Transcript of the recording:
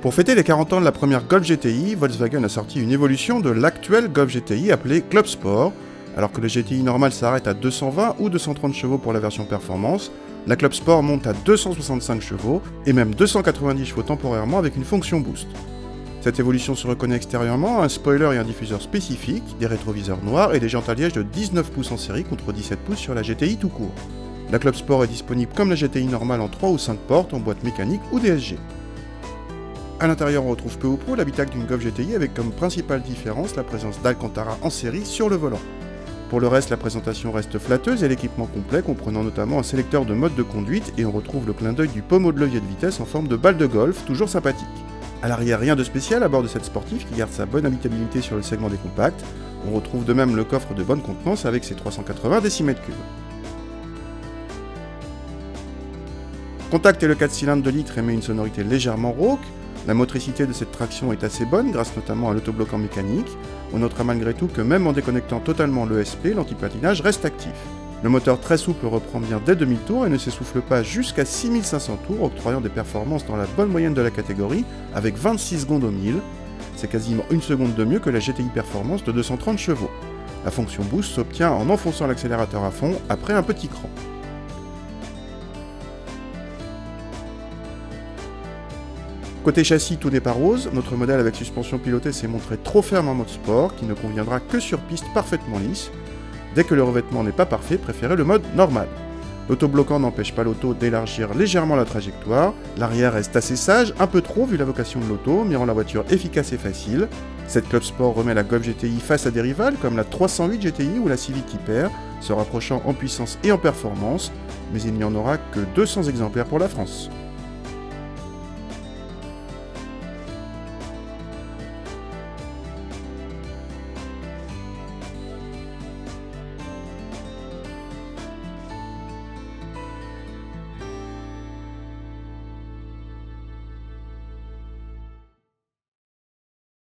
Pour fêter les 40 ans de la première Golf GTI, Volkswagen a sorti une évolution de l'actuel Golf GTI appelé Club Sport. Alors que le GTI normal s'arrête à 220 ou 230 chevaux pour la version performance, la Club Sport monte à 265 chevaux et même 290 chevaux temporairement avec une fonction boost. Cette évolution se reconnaît extérieurement, un spoiler et un diffuseur spécifiques, des rétroviseurs noirs et des jantes à liège de 19 pouces en série contre 17 pouces sur la GTI tout court. La Club Sport est disponible comme la GTI normale en 3 ou 5 portes, en boîte mécanique ou DSG. A l'intérieur, on retrouve peu ou prou l'habitacle d'une Golf GTI avec comme principale différence la présence d'Alcantara en série sur le volant. Pour le reste, la présentation reste flatteuse et l'équipement complet comprenant notamment un sélecteur de mode de conduite et on retrouve le clin d'œil du pommeau de levier de vitesse en forme de balle de golf, toujours sympathique. A l'arrière, rien de spécial à bord de cette sportive qui garde sa bonne habitabilité sur le segment des compacts. On retrouve de même le coffre de bonne contenance avec ses 380 décimètres cubes. Contact et le 4 cylindres de litre émet une sonorité légèrement rauque. La motricité de cette traction est assez bonne grâce notamment à l'autobloquant mécanique. On notera malgré tout que même en déconnectant totalement l'ESP, l'antipatinage reste actif. Le moteur très souple reprend bien dès 2000 tours et ne s'essouffle pas jusqu'à 6500 tours, octroyant des performances dans la bonne moyenne de la catégorie avec 26 secondes au 1000. C'est quasiment une seconde de mieux que la GTI Performance de 230 chevaux. La fonction boost s'obtient en enfonçant l'accélérateur à fond après un petit cran. Côté châssis, tout n'est pas rose. Notre modèle avec suspension pilotée s'est montré trop ferme en mode sport, qui ne conviendra que sur piste parfaitement lisse. Dès que le revêtement n'est pas parfait, préférez le mode normal. L'autobloquant n'empêche pas l'auto d'élargir légèrement la trajectoire. L'arrière reste assez sage, un peu trop vu la vocation de l'auto, mais rend la voiture efficace et facile. Cette Club Sport remet la Golf GTI face à des rivales comme la 308 GTI ou la Civic Type-R, se rapprochant en puissance et en performance, mais il n'y en aura que 200 exemplaires pour la France.